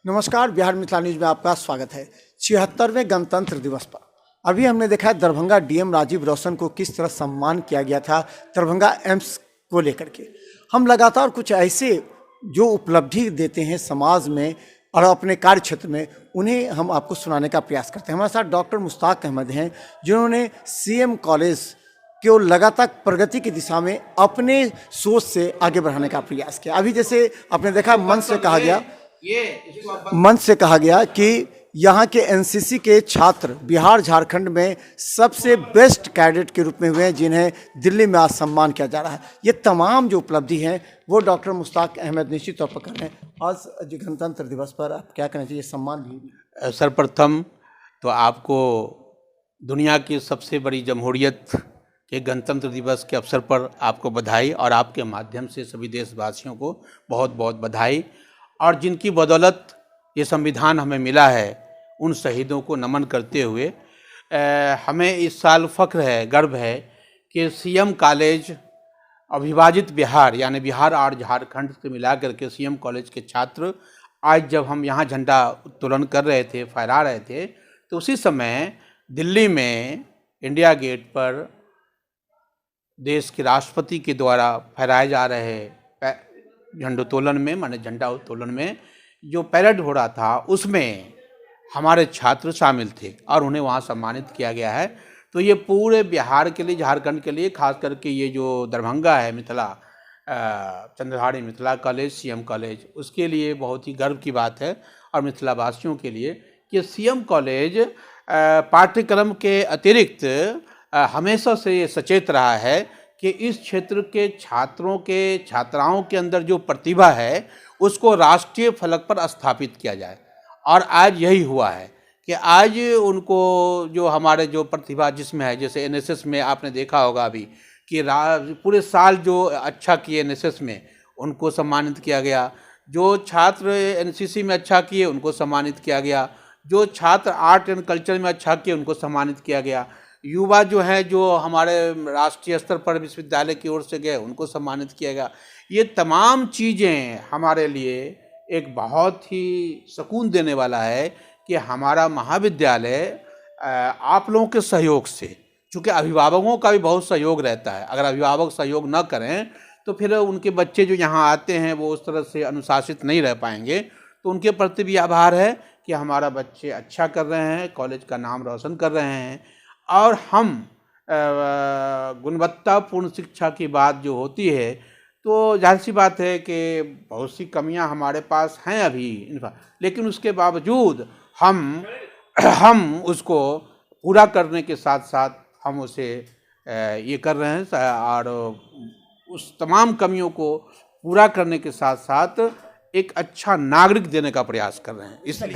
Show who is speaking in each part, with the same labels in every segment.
Speaker 1: नमस्कार, बिहार मिथिला न्यूज में आपका स्वागत है। 76वें गणतंत्र दिवस पर अभी हमने देखा है दरभंगा डीएम राजीव रौशन को किस तरह सम्मान किया गया था दरभंगा एम्स को लेकर के। हम लगातार कुछ ऐसे जो उपलब्धि देते हैं समाज में और अपने कार्य क्षेत्र में, उन्हें हम आपको सुनाने का प्रयास करते हैं। हमारे साथ डॉक्टर मुश्ताक अहमद हैं, जिन्होंने सीएम कॉलेज को लगातार प्रगति की दिशा में अपने सोच से आगे बढ़ाने का प्रयास किया। अभी जैसे आपने देखा मंच से कहा गया कि यहाँ के एनसीसी के छात्र बिहार झारखंड में सबसे बेस्ट कैडेट के रूप में हुए हैं, जिन्हें दिल्ली में आज सम्मान किया जा रहा है। ये तमाम जो उपलब्धि हैं वो डॉक्टर मुश्ताक अहमद निश्चित तौर पर कर रहे हैं। आज गणतंत्र दिवस पर आप क्या कहना चाहिए? सम्मान भी
Speaker 2: सर्वप्रथम तो आपको दुनिया की सबसे बड़ी जमहूरियत के गणतंत्र दिवस के अवसर पर आपको बधाई, और आपके माध्यम से सभी देशवासियों को बहुत बहुत बधाई। और जिनकी बदौलत ये संविधान हमें मिला है, उन शहीदों को नमन करते हुए हमें इस साल फ़ख्र है, गर्व है कि सीएम कॉलेज अविभाजित बिहार यानी बिहार और झारखंड से मिला करके सीएम कॉलेज के छात्र आज जब हम यहाँ झंडा उत्तोलन कर रहे थे, फहरा रहे थे, तो उसी समय दिल्ली में इंडिया गेट पर देश के राष्ट्रपति के द्वारा फहराए जा रहे झंडोत्तोलन में, माने झंडा उत्तोलन में जो पैरेड हो रहा था, उसमें हमारे छात्र शामिल थे और उन्हें वहाँ सम्मानित किया गया है। तो ये पूरे बिहार के लिए, झारखंड के लिए, खास करके ये जो दरभंगा है, Mithila Chandradhari Mithila college, CM college, उसके लिए बहुत ही गर्व की बात है। और मिथिला वासियों के लिए कि सीएम कॉलेज पाठ्यक्रम के अतिरिक्त हमेशा से ये सचेत रहा है कि इस क्षेत्र के छात्राओं के अंदर जो प्रतिभा है उसको राष्ट्रीय फलक पर स्थापित किया जाए। और आज यही हुआ है कि आज उनको जो हमारे जो प्रतिभा जिसमें है, जैसे एनएसएस में आपने देखा होगा अभी कि पूरे साल जो अच्छा किए एनएसएस में, उनको सम्मानित किया गया। जो छात्र एनसीसी में अच्छा किए उनको सम्मानित किया गया। जो छात्र आर्ट एंड कल्चर में अच्छा किए उनको सम्मानित किया गया। युवा जो हैं, जो हमारे राष्ट्रीय स्तर पर विश्वविद्यालय की ओर से गए, उनको सम्मानित किया गया। ये तमाम चीज़ें हमारे लिए एक बहुत ही सुकून देने वाला है कि हमारा महाविद्यालय आप लोगों के सहयोग से, चूँकि अभिभावकों का भी बहुत सहयोग रहता है, अगर अभिभावक सहयोग न करें तो फिर उनके बच्चे जो यहाँ आते हैं वो उस तरह से अनुशासित नहीं रह पाएंगे। तो उनके प्रति भी आभार है कि हमारा बच्चे अच्छा कर रहे हैं, कॉलेज का नाम रोशन कर रहे हैं। और हम गुणवत्तापूर्ण शिक्षा की बात जो होती है, तो जाहिर सी बात है कि बहुत सी कमियां हमारे पास हैं अभी, लेकिन उसके बावजूद हम उसको पूरा करने के साथ साथ हम उसे ये कर रहे हैं, और उस तमाम कमियों को पूरा करने के साथ साथ एक अच्छा नागरिक देने का प्रयास कर रहे हैं।
Speaker 1: इसमें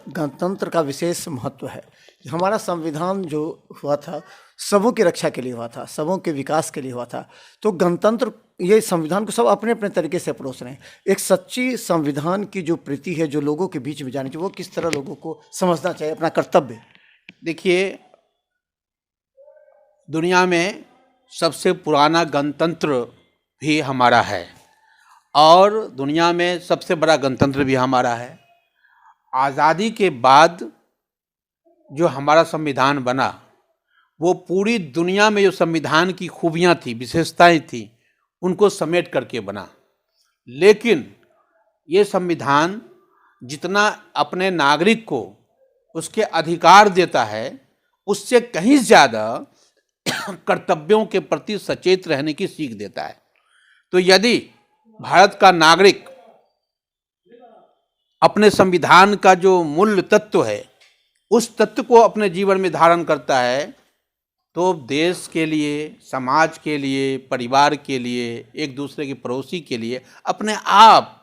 Speaker 1: गणतंत्र का विशेष महत्व है। हमारा संविधान जो हुआ था सबों की रक्षा के लिए हुआ था, सबों के विकास के लिए हुआ था। तो गणतंत्र, ये संविधान को सब अपने अपने तरीके से परोस रहे हैं। एक सच्ची संविधान की जो प्रीति है, जो लोगों के बीच में जानी चाहिए, वो किस तरह लोगों को समझना चाहिए अपना कर्तव्य।
Speaker 2: देखिए, दुनिया में सबसे पुराना गणतंत्र भी हमारा है और दुनिया में सबसे बड़ा गणतंत्र भी हमारा है। आज़ादी के बाद जो हमारा संविधान बना, वो पूरी दुनिया में जो संविधान की खूबियाँ थी, विशेषताएं थी, उनको समेट करके बना। लेकिन ये संविधान जितना अपने नागरिक को उसके अधिकार देता है, उससे कहीं ज़्यादा कर्तव्यों के प्रति सचेत रहने की सीख देता है। तो यदि भारत का नागरिक अपने संविधान का जो मूल तत्व है, उस तत्व को अपने जीवन में धारण करता है, तो देश के लिए, समाज के लिए, परिवार के लिए, एक दूसरे के पड़ोसी के लिए अपने आप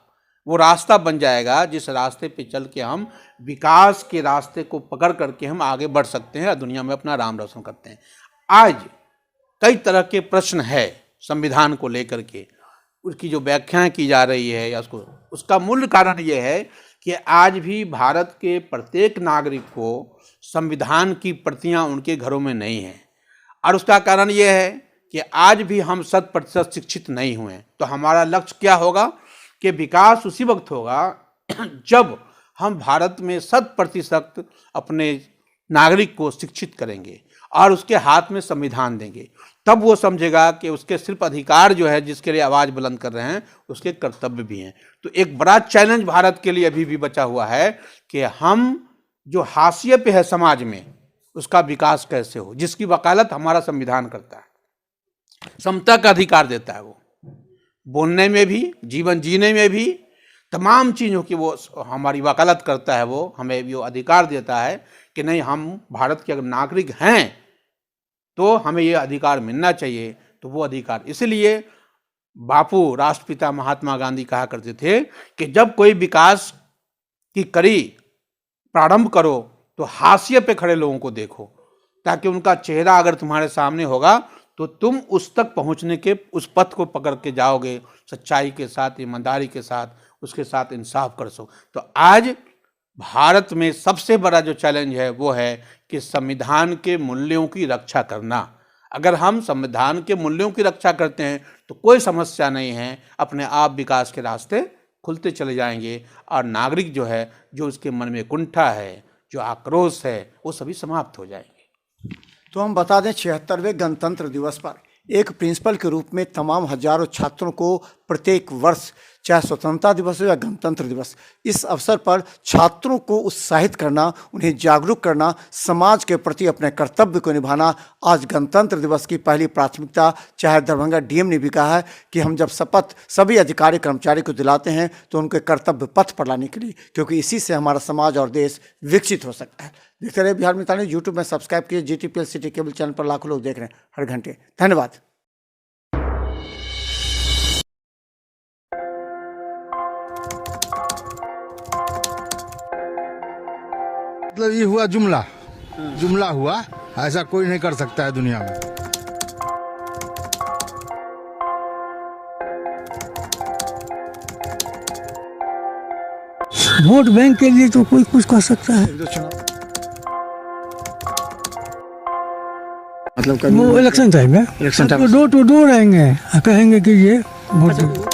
Speaker 2: वो रास्ता बन जाएगा जिस रास्ते पे चल के हम विकास के रास्ते को पकड़ करके हम आगे बढ़ सकते हैं और दुनिया में अपना नाम रोशन करते हैं। आज कई तरह के प्रश्न है संविधान को लेकर के, उसकी जो व्याख्याएं की जा रही है या उसका मूल कारण ये है कि आज भी भारत के प्रत्येक नागरिक को संविधान की प्रतियां उनके घरों में नहीं हैं। और उसका कारण ये है कि आज भी हम 100% शिक्षित नहीं हुए। तो हमारा लक्ष्य क्या होगा कि विकास उसी वक्त होगा जब हम भारत में 100% अपने नागरिक को शिक्षित करेंगे और उसके हाथ में संविधान देंगे, तब वो समझेगा कि उसके सिर्फ अधिकार जो है जिसके लिए आवाज़ बुलंद कर रहे हैं उसके कर्तव्य भी हैं। तो एक बड़ा चैलेंज भारत के लिए अभी भी बचा हुआ है कि हम जो हाशिए पे है समाज में उसका विकास कैसे हो, जिसकी वकालत हमारा संविधान करता है, समता का अधिकार देता है, वो बोलने में भी, जीवन जीने में भी, तमाम चीज़ों की वो हमारी वकालत करता है। वो हमें वो अधिकार देता है कि नहीं, हम भारत के अगर नागरिक हैं तो हमें ये अधिकार मिलना चाहिए। तो वो अधिकार, इसलिए बापू राष्ट्रपिता महात्मा गांधी कहा करते थे कि जब कोई विकास की कड़ी प्रारंभ करो तो हाशिए पे खड़े लोगों को देखो, ताकि उनका चेहरा अगर तुम्हारे सामने होगा तो तुम उस तक पहुंचने के उस पथ को पकड़ के जाओगे, सच्चाई के साथ, ईमानदारी के साथ, उसके साथ इंसाफ कर सो। तो आज भारत में सबसे बड़ा जो चैलेंज है वो है कि संविधान के मूल्यों की रक्षा करना। अगर हम संविधान के मूल्यों की रक्षा करते हैं तो कोई समस्या नहीं है, अपने आप विकास के रास्ते खुलते चले जाएंगे और नागरिक जो है, जो उसके मन में कुंठा है, जो आक्रोश है, वो सभी समाप्त हो जाएंगे।
Speaker 1: तो हम बता दें 76वें गणतंत्र दिवस पर एक प्रिंसिपल के रूप में तमाम हजारों छात्रों को प्रत्येक वर्ष, चाहे स्वतंत्रता दिवस हो या गणतंत्र दिवस, इस अवसर पर छात्रों को उत्साहित करना, उन्हें जागरूक करना, समाज के प्रति अपने कर्तव्य को निभाना आज गणतंत्र दिवस की पहली प्राथमिकता। चाहे दरभंगा डीएम ने भी कहा है कि हम जब शपथ सभी अधिकारी कर्मचारी को दिलाते हैं तो उनके कर्तव्य पथ पर लाने के लिए, क्योंकि इसी से हमारा समाज और देश विकसित हो सकता है। देखते रहे बिहार मित्र न्यूज़। यूट्यूब में सब्सक्राइब कीजिए। GTPL सिटी केबल चैनल पर लाखों लोग देख रहे हैं हर घंटे। धन्यवाद।
Speaker 3: मतलब ये हुआ जुमला, जुमला हुआ, ऐसा कोई नहीं कर सकता है दुनिया में।
Speaker 4: वोट बैंक के लिए तो कोई कुछ कर सकता है।
Speaker 1: मतलब
Speaker 4: वो इलेक्शन टाइम में डोर टू डोर आएंगे, कहेंगे कि ये वोट